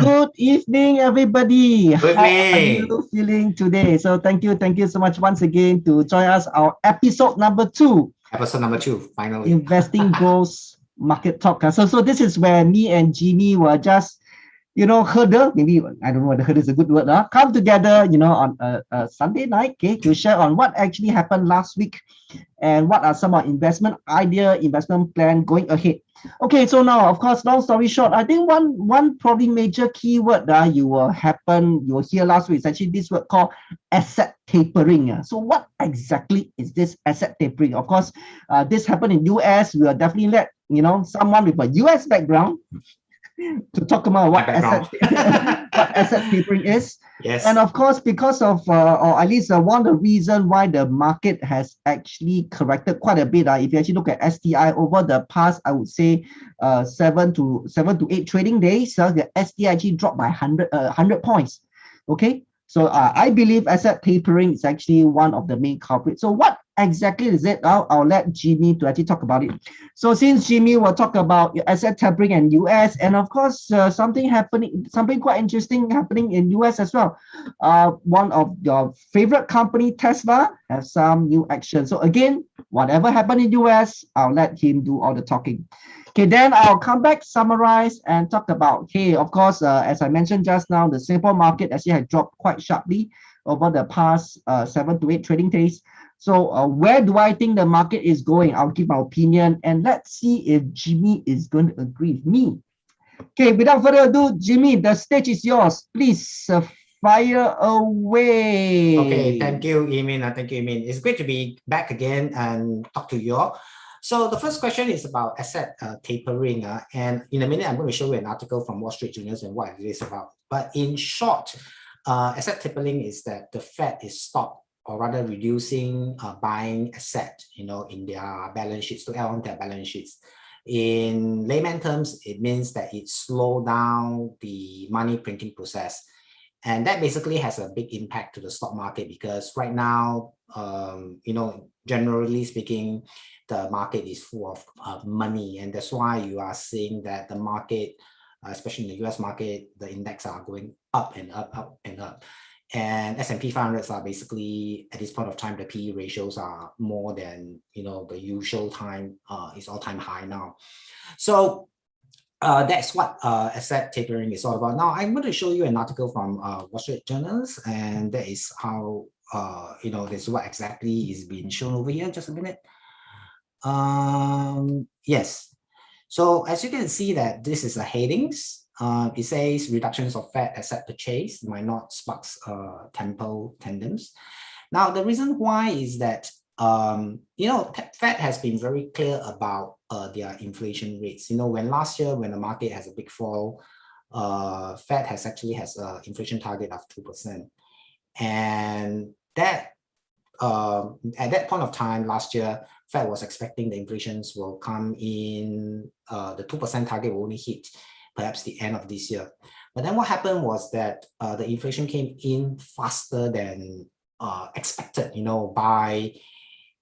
Good evening, everybody. Good How are evening. you feeling today? So thank you so much once again to join us, our episode number 2, Episode number 2, finally. Investing Goals Market Talk. So this is where me and Jimmy were just hurdle, maybe, I don't know whether hurdle is a good word, come together, on a Sunday night, okay, to share on what actually happened last week and what are some of investment idea, investment plan going ahead. Okay, so now, of course, long story short, I think one probably major keyword that you will hear last week is actually this word called asset tapering. So what exactly is this asset tapering? Of course, this happened in US. We will definitely let someone with a US background to talk about My what background. asset tapering is. Yes. And of course, because of or at least one of the reason why the market has actually corrected quite a bit. If you actually look at STI over the past, I would say 7 to 8 trading days, the STI actually dropped by 100 points. Okay. So I believe asset tapering is actually one of the main culprits. So what exactly is it? I'll let Jimmy to actually talk about it. So since Jimmy will talk about asset tapering and US, and of course something quite interesting happening in US as well. One of your favorite company, Tesla, has some new action. So again, whatever happened in US, I'll let him do all the talking. Okay, then I'll come back, summarize, and talk about, hey, of course, as I mentioned just now, the Singapore market actually had dropped quite sharply over the past 7 to 8 trading days. So where do I think the market is going? I'll give my opinion, and let's see if Jimmy is going to agree with me. Okay, without further ado, Jimmy, the stage is yours. Please fire away. Okay, thank you, Emin. Thank you, Emin. It's great to be back again and talk to you all. So the first question is about asset tapering. And in a minute, I'm going to show you an article from Wall Street Journal and what it is about. But in short, asset tapering is that the Fed is stopped or rather reducing buying asset, in their balance sheets to add on their balance sheets. In layman terms, it means that it slowed down the money printing process. And that basically has a big impact to the stock market because right now, generally speaking, the market is full of money. And that's why you are seeing that the market, especially in the US market, the index are going up and up, up and up. And S&P 500s are basically, at this point of time, the PE ratios are more than, the usual time is all-time high now. So that's what asset tapering is all about. Now, I'm going to show you an article from Wall Street Journals, and that is how, this is what exactly is being shown over here. Just a minute. Yes. So as you can see that this is a headings. It says reductions of Fed asset purchase might not spark temple tendons. Now, the reason why is that, Fed has been very clear about their inflation rates. When last year, when the market has a big fall, Fed has an inflation target of 2%. And that at that point of time last year, Fed was expecting the inflations will come in, the 2% target will only hit perhaps the end of this year. But then what happened was that the inflation came in faster than expected. By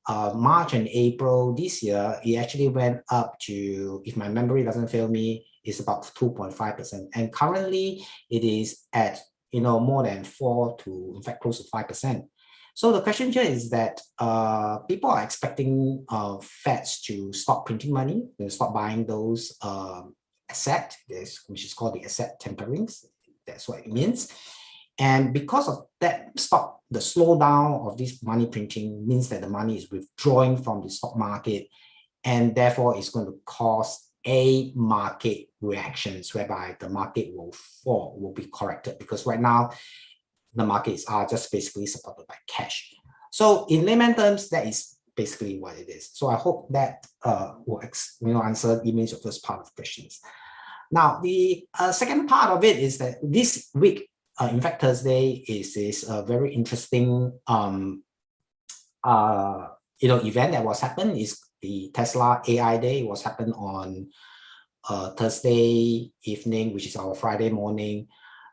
March and April this year, it actually went up to, if my memory doesn't fail me, it's about 2.5%. And currently it is at, more than 4 to, in fact, close to 5%. So the question here is that people are expecting Feds to stop printing money, stop buying those asset, which is called the asset tapering. That's what it means. And because of that stop, the slowdown of this money printing means that the money is withdrawing from the stock market, and therefore it's going to cause a market reactions whereby the market will fall, will be corrected, because right now the markets are just basically supported by cash. So in layman terms, that is basically what it is. So I hope that will answer Emin's first part of questions. Now, the second part of it is that this week, in fact, Thursday is a very interesting event that was happened. Is the Tesla AI Day. It was happened on Thursday evening, which is our Friday morning.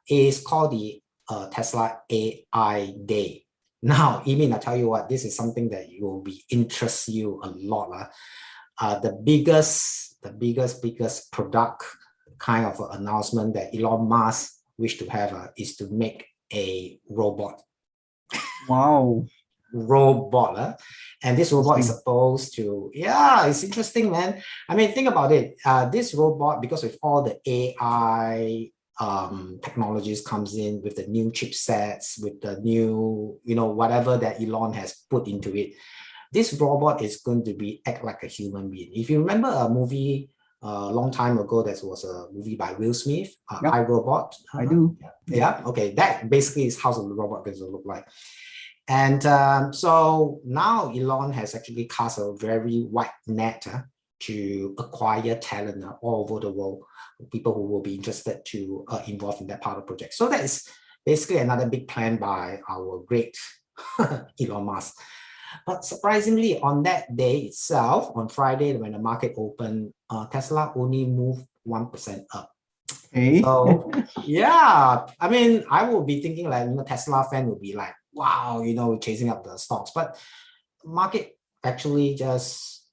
It's called the Tesla AI Day. Now, Emin, I tell you what, this is something that will be interest you a lot. The biggest product kind of announcement that Elon Musk wish to have is to make a robot. Wow. Robot, and this robot is supposed to, yeah, it's interesting, man. I mean, think about it. This robot, because with all the AI technologies comes in with the new chipsets, with the new, whatever that Elon has put into it, this robot is going to act like a human being. If you remember a movie a long time ago, that was a movie by Will Smith, Yep. I, Robot. I do. Yeah. Okay. That basically is how the robot is going to look like. And so now Elon has actually cast a very wide net to acquire talent all over the world, people who will be interested to involve in that part of the project. So that is basically another big plan by our great Elon Musk. But surprisingly, on that day itself, on Friday, when the market opened, Tesla only moved 1% up. Okay. So yeah, I mean, I will be thinking like, Tesla fan will be like, wow, chasing up the stocks, but market actually just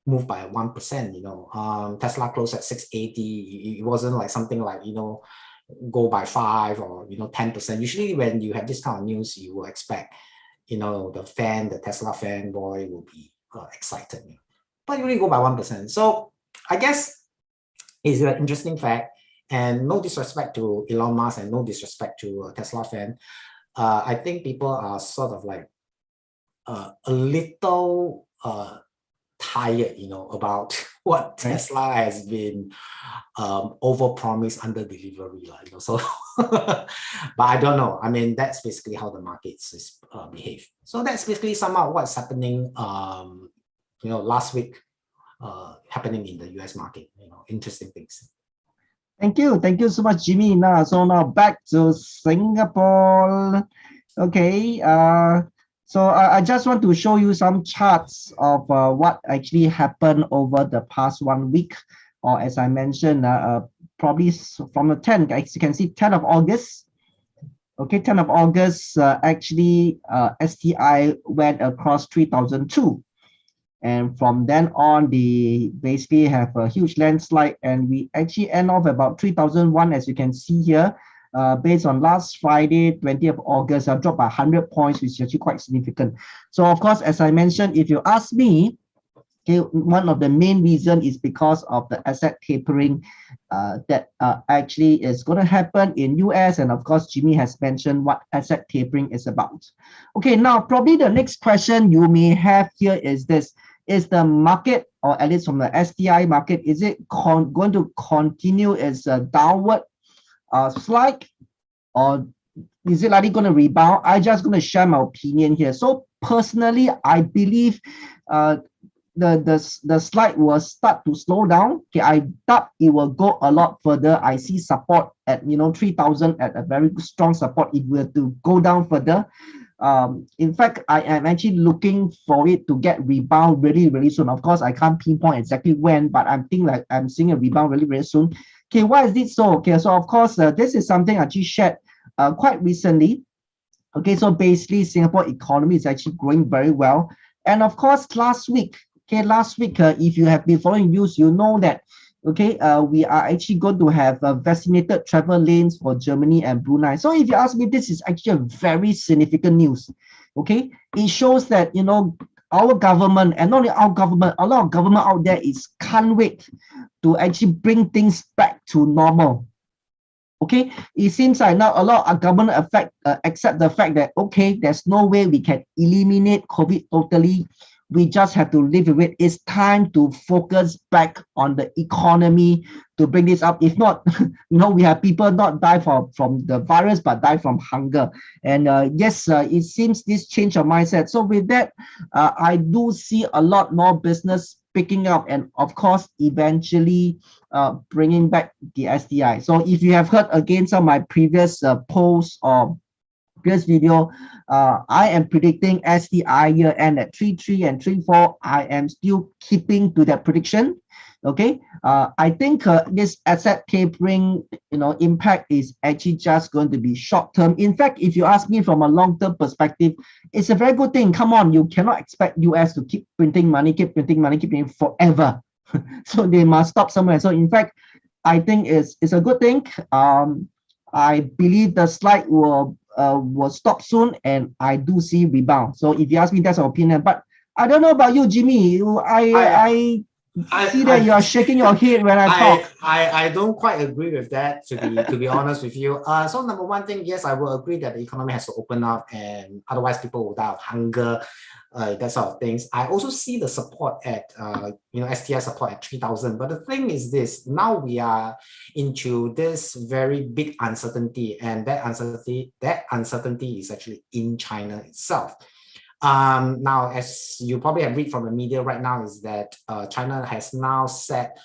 moved by 1%. Tesla closed at 680. It wasn't like something like, go by 5 or 10%. Usually when you have this kind of news, you will expect, the Tesla fanboy will be excited, but you only go by 1%. So I guess it's an interesting fact. And no disrespect to Elon Musk and no disrespect to a Tesla fan. I think people are sort of like a little tired, about what Tesla has been over-promised, under-delivery. So, but I don't know. I mean, that's basically how the markets behave. So that's basically somehow what's happening, last week, happening in the US market. Interesting things. Thank you so much, Jimmy. So now back to Singapore. Okay, so I just want to show you some charts of what actually happened over the past 1 week, or as I mentioned, probably from the 10th, as you can see, 10th of August. Okay, 10th of August, actually, STI went across 3,002. And from then on, they basically have a huge landslide, and we actually end off about 3,001, as you can see here. Based on last Friday, 20th of August, I dropped by 100 points, which is actually quite significant. So of course, as I mentioned, if you ask me, okay, one of the main reasons is because of the asset tapering that actually is going to happen in US. And of course, Jimmy has mentioned what asset tapering is about. Okay, now probably the next question you may have here is this. Is the market, or at least from the STI market, is it going to continue its downward slide, or is it likely going to rebound? I'm just going to share my opinion here. So personally, I believe the slide will start to slow down. Okay, I doubt it will go a lot further. I see support at 3,000 at a very strong support. It will to go down further. In fact, I am actually looking for it to get rebound really, really soon. Of course, I can't pinpoint exactly when, but I'm thinking like I'm seeing a rebound really, really soon. Okay, why is it so? Okay, so of course, this is something I actually shared quite recently. Okay, so basically, Singapore economy is actually growing very well. And of course, last week, if you have been following news, you know that, okay, we are actually going to have vaccinated travel lanes for Germany and Brunei. So if you ask me, this is actually a very significant news. Okay, it shows that, our government, and not only our government, a lot of government out there can't wait to actually bring things back to normal. Okay, it seems like now a lot of government accept the fact that, okay, there's no way we can eliminate COVID totally. We just have to live with it. It's time to focus back on the economy to bring this up. If not, we have people not die from the virus, but die from hunger. And yes, it seems this change of mindset. So with that, I do see a lot more business picking up, and of course, eventually bringing back the STI. So if you have heard again some of my previous posts or previous video, I am predicting STI year end at 3.3 and 3.4. I am still keeping to that prediction. Okay, I think this asset tapering, impact is actually just going to be short term. In fact, if you ask me from a long term perspective, it's a very good thing. Come on, you cannot expect US to keep printing money forever. So they must stop somewhere. So in fact, I think it's a good thing. I believe the slide will stop soon, and I do see rebound. So if you ask me, that's our opinion. But I don't know about you, Jimmy. I see that you are shaking your head when I talk. I don't quite agree with that, to be honest with you. So number one thing, yes, I will agree that the economy has to open up, and otherwise people will die of hunger, that sort of things. I also see the support at STI support at 3,000. But the thing is this: now we are into this very big uncertainty, and that uncertainty is actually in China itself. Now, as you probably have read from the media right now, is that China has now set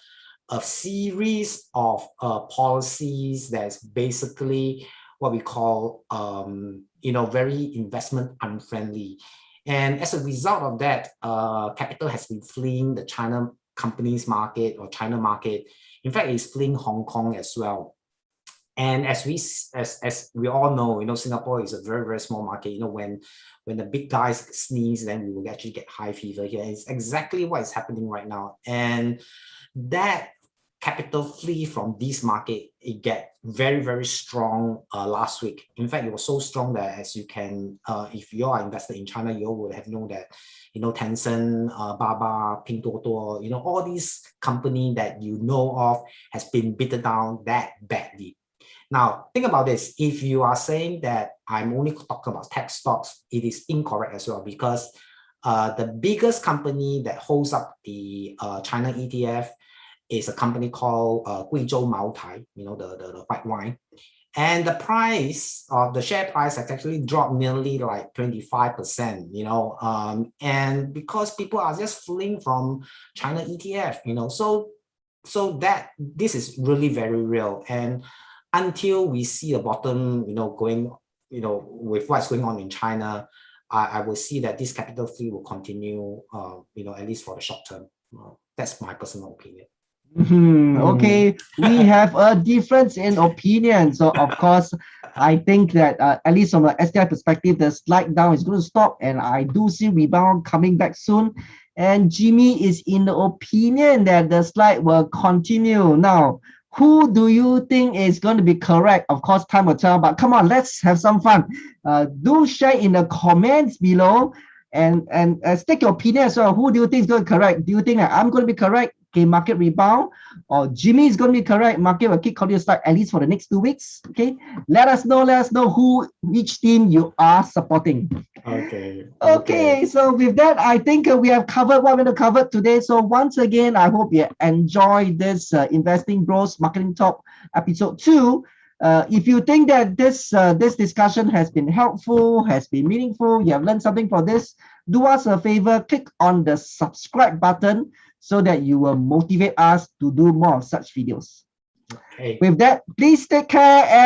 a series of policies that's basically what we call, very investment unfriendly. And as a result of that, capital has been fleeing the China companies market or China market. In fact, it's fleeing Hong Kong as well. And as we all know, Singapore is a very, very small market. When the big guys sneeze, then we will actually get high fever here. It's exactly what is happening right now. And that capital flee from this market, it get very, very strong last week. In fact, it was so strong that as you can, if you are invested in China, you would have known that, Tencent, Baba, Pinduoduo, all these companies that you know of has been beaten down that badly. Now, think about this. If you are saying that I'm only talking about tech stocks, it is incorrect as well, because the biggest company that holds up the China ETF is a company called Guizhou Maotai, the white wine. And the price of the share price has actually dropped nearly like 25%, and because people are just fleeing from China ETF, so that this is really very real. And until we see a bottom, going, with what's going on in China, I will see that this capital flee will continue, at least for the short term. That's my personal opinion. Okay, we have a difference in opinion. So of course, I think that at least from an STI perspective, the slide down is going to stop, and I do see rebound coming back soon. And Jimmy is in the opinion that the slide will continue. Now, who do you think is going to be correct? Of course, time will tell, but come on, let's have some fun. Do share in the comments below, and state your opinion as well. Who do you think is going to be correct? Do you think that I'm going to be correct? Okay, market rebound, or Jimmy is going to be correct? Market will keep continuing to start at least for the next 2 weeks. Okay, let us know which team you are supporting. Okay, so with that, I think we have covered what we're going to cover today. So once again, I hope you enjoyed this Investing Bros Marketing Talk episode 2. If you think that this discussion has been helpful, has been meaningful, you have learned something from this, do us a favor, click on the subscribe button so that you will motivate us to do more of such videos. Okay. With that, please take care.